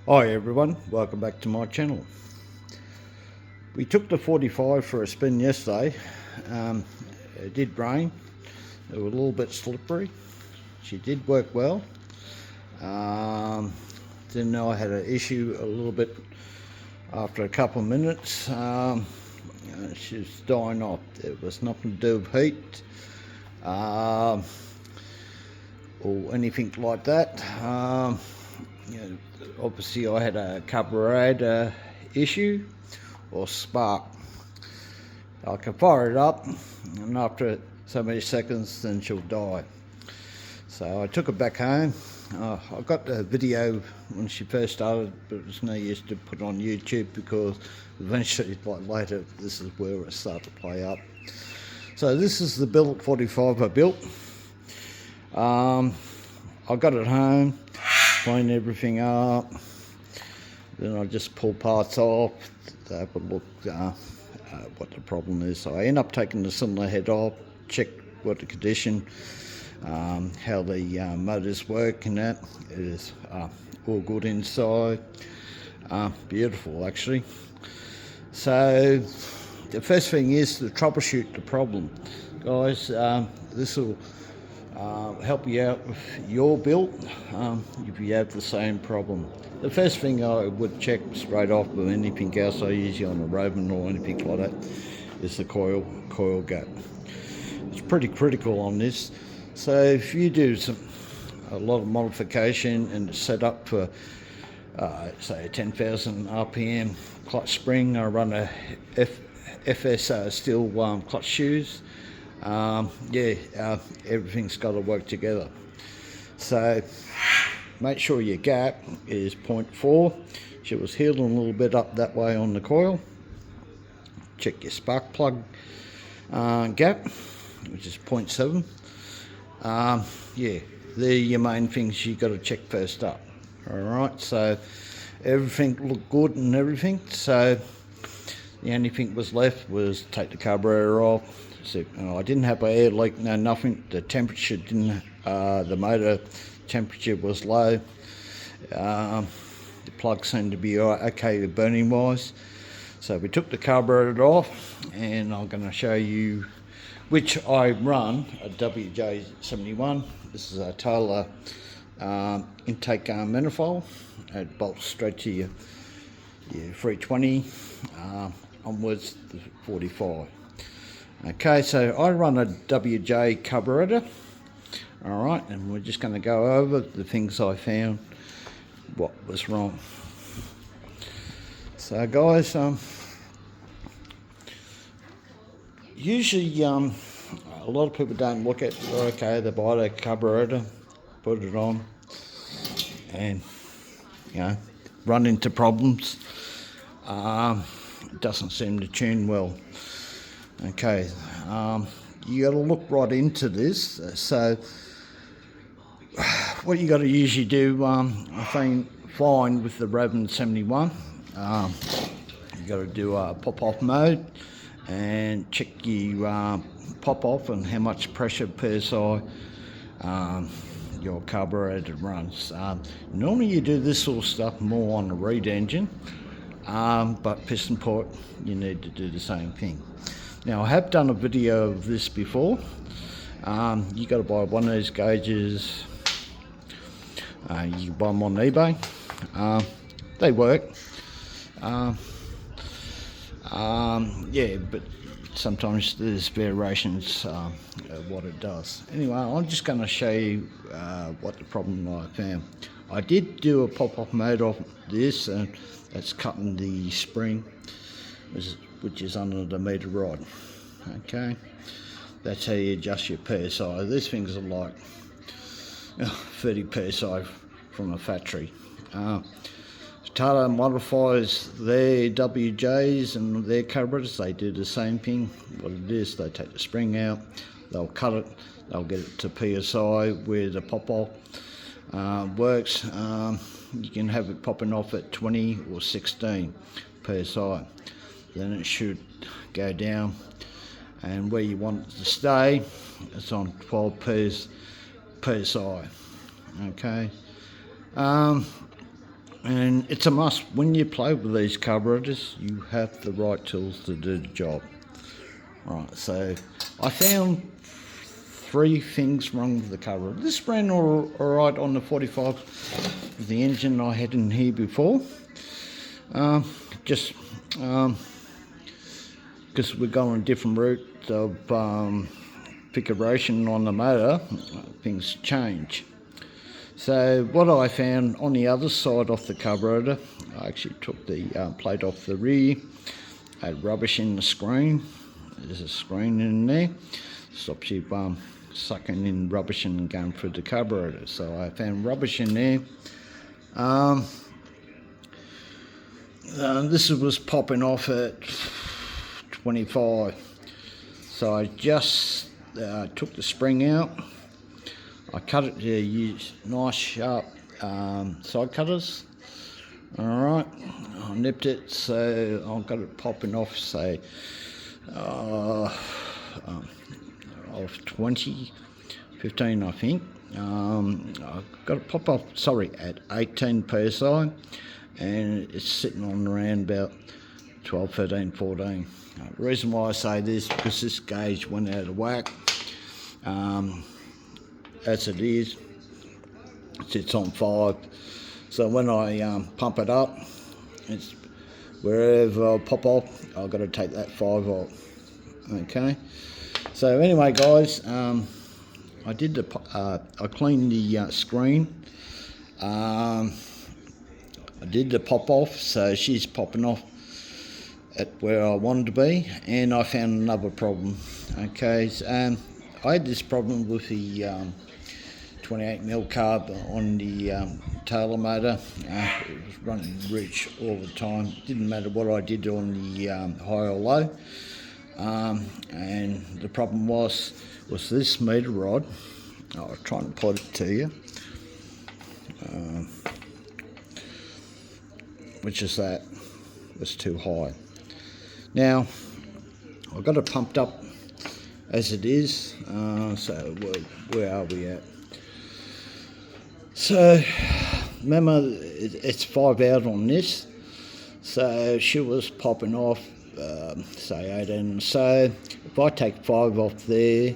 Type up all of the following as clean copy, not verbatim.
Hi everyone, welcome back to my channel. We took the 45 for a spin yesterday. It did rain, it was a little bit slippery. She did work well. Didn't know I had an issue a little bit after a couple of minutes. She was dying off. It was nothing to do with heat or anything like that. Obviously I had a carburetor issue or spark. I can fire it up and after so many seconds then she'll die. So I took it back home. I got the video when she first started, but it was no use to put on YouTube because eventually, like later, this is where it started to play up. So this is the billet 45 I built. I got it home, cleaned everything up, then I just pull parts off to have a look what the problem is. So I end up taking the cylinder head off, check what the condition, how the motors work and that. It is all good inside, beautiful actually. So the first thing is to troubleshoot the problem. Guys, this will help you out with your build if you have the same problem. The first thing I would check straight off with anything else I use on a Rovan or anything like that is the coil gap. It's pretty critical on this. So if you do a lot of modification and it's set up for say 10,000 RPM clutch spring, I run a FS steel clutch shoes. Everything's got to work together. So make sure your gap is 0.4. She was healing a little bit up that way on the coil. Check your spark plug gap, which is 0.7. They're your main things you got to check first up. All right, so everything looked good and everything. So the only thing was left was take the carburetor off. So, I didn't have an air leak, no nothing. The temperature didn't, the motor temperature was low. The plug seemed to be okay burning wise. So we took the carburetor off and I'm going to show you which I run a WJ71. This is a Taylor intake manifold. It bolts straight to your 320 onwards the 45. Okay, so I run a WJ carburetor. All right, and we're just going to go over the things I found, what was wrong. So guys, usually a lot of people don't look at, okay, they buy the carburetor, put it on, and run into problems. It doesn't seem to tune well. Okay, you got to look right into this. So what you got to usually do, I find with the Rovan 71, you got to do a pop-off mode and check your pop-off and how much pressure per side your carburetor runs. Normally you do this sort of stuff more on the Reed engine, but piston port you need to do the same thing. Now I have done a video of this before. You got to buy one of these gauges. You can buy them on eBay. They work. But sometimes there's variations of what it does. Anyway, I'm just going to show you what the problem I found. I did do a pop-off mode of this, and that's cutting the spring, which is under the meter rod. Okay, that's how you adjust your PSI. These things are like 30 PSI from a factory. Taylor modifies their WJs and their carburetors. They do the same thing. What it is, they take the spring out, they'll cut it, they'll get it to PSI where the pop-off works. You can have it popping off at 20 or 16 PSI. Then it should go down, and where you want it to stay, it's on 12 PSI. Okay. And it's a must. When you play with these carburetors, you have the right tools to do the job. Right, so I found 3 things wrong with the carburetor. This ran all right on the 45 with the engine I had in here before. Just because we're going a different route of configuration on the motor, things change. So what I found on the other side of the carburetor, I actually took the plate off the rear, had rubbish in the screen. There's a screen in there, stops you sucking in rubbish and going through the carburetor. So I found rubbish in there. This was popping off at 25. So I just took the spring out. I cut it to use nice sharp side cutters. Alright, I nipped it, so I've got it popping off, say, of 20, 15 I think. I've got it pop off, at 18 psi, and it's sitting on around about 12, 13, 14. The reason why I say this, because this gauge went out of whack. As it is, it sits on 5. So when I pump it up, it's wherever I pop off, I've got to take that 5 off. Okay. So anyway, guys, I did I cleaned the screen. I did the pop off, so she's popping off at where I wanted to be, and I found another problem. Okay, so, I had this problem with the 28mm carb on the tailor motor. It was running rich all the time. Didn't matter what I did on the high or low. And the problem was this meter rod. I'll try and put it to you. Which is that was too high. Now I've got it pumped up as it is. So where are we at? So remember, it's 5 out on this, so she was popping off, say 18. So if I take 5 off there,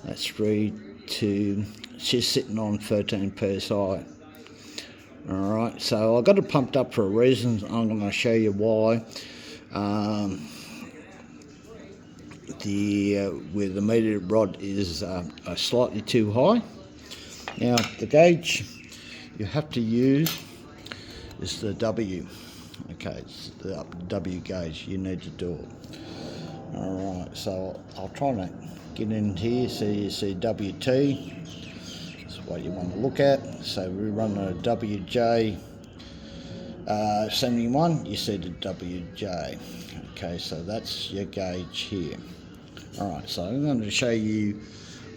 that's 3, 2. She's sitting on 13 psi. Alright, so I got it pumped up for a reason. I'm going to show you why. Where the meter rod is slightly too high. Now the gauge you have to use is the W. Okay, it's the W gauge. You need to do it. Alright, so I'll try to get in here so you see WT. That's what you want to look at. So we run a WJ 71, you see the WJ. Okay, so that's your gauge here. Alright, so I'm going to show you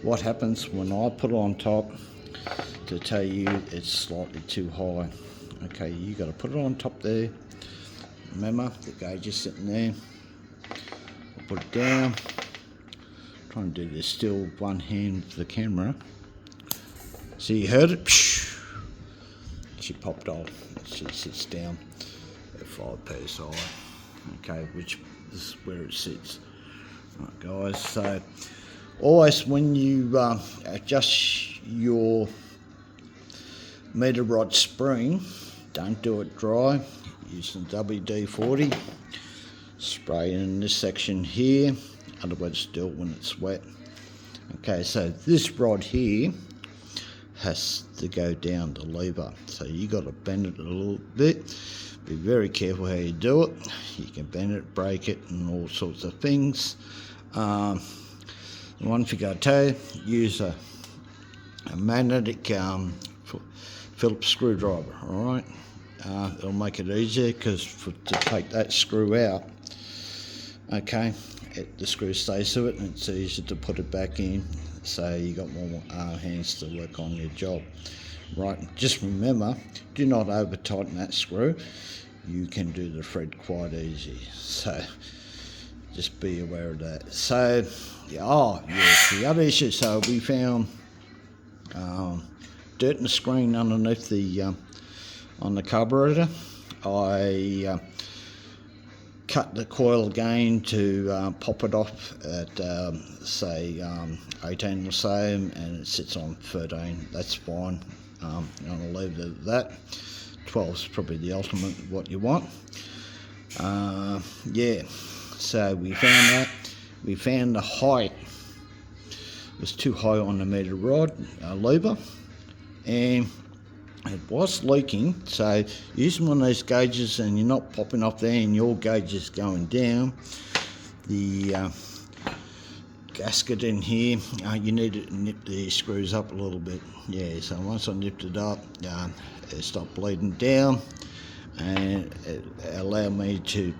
what happens when I put it on top to tell you it's slightly too high. Okay, you got to put it on top there. Remember, the gauge is sitting there. I'll put it down. Try and do this still one hand with the camera. So you heard it? She popped off. She sits down at 5 psi. Okay, which is where it sits. Right, guys, so always when you adjust your meter rod spring, don't do it dry. Use some WD-40, spray in this section here, otherwise do it when it's wet. Okay, so this rod here has to go down the lever, so you got to bend it a little bit. Be very careful how you do it. You can bend it, break it, and all sorts of things. One thing I tell you, use a magnetic Phillips screwdriver. All right, it'll make it easier because to take that screw out, okay, the screw stays to it, and it's easier to put it back in. So you got more hands to work on your job. Right, just remember, do not over tighten that screw. You can do the thread quite easy. So just be aware of that. So yes, the other issue. So we found dirt in the screen underneath the on the carburetor. I cut the coil again to pop it off at say 18 or so, and it sits on 13. That's fine. I'll leave it at that. 12 is probably the ultimate what you want. Yeah, so we found that. We found the height was too high on the meter rod lever, and it was leaking. So using one of those gauges and you're not popping off there and your gauge is going down, the gasket in here, you need to nip the screws up a little bit. Yeah, so once I nipped it up, it stopped bleeding down, and it allowed me to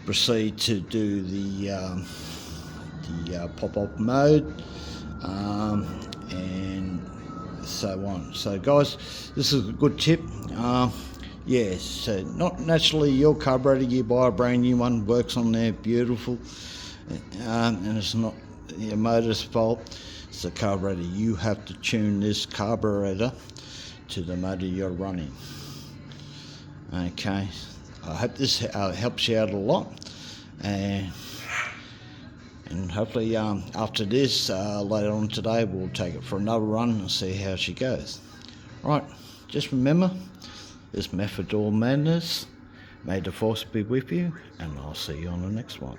proceed to do the pop-up mode, and so on. So guys, this is a good tip. Yeah, so not naturally your carburetor, you buy a brand new one, works on there beautiful, and it's not your motor's fault, it's the carburetor. You have to tune this carburetor to the motor you're running. Okay, I hope this helps you out a lot, and hopefully after this later on today we'll take it for another run and see how she goes. Right, just remember, this method all madness. May the force be with you, and I'll see you on the next one.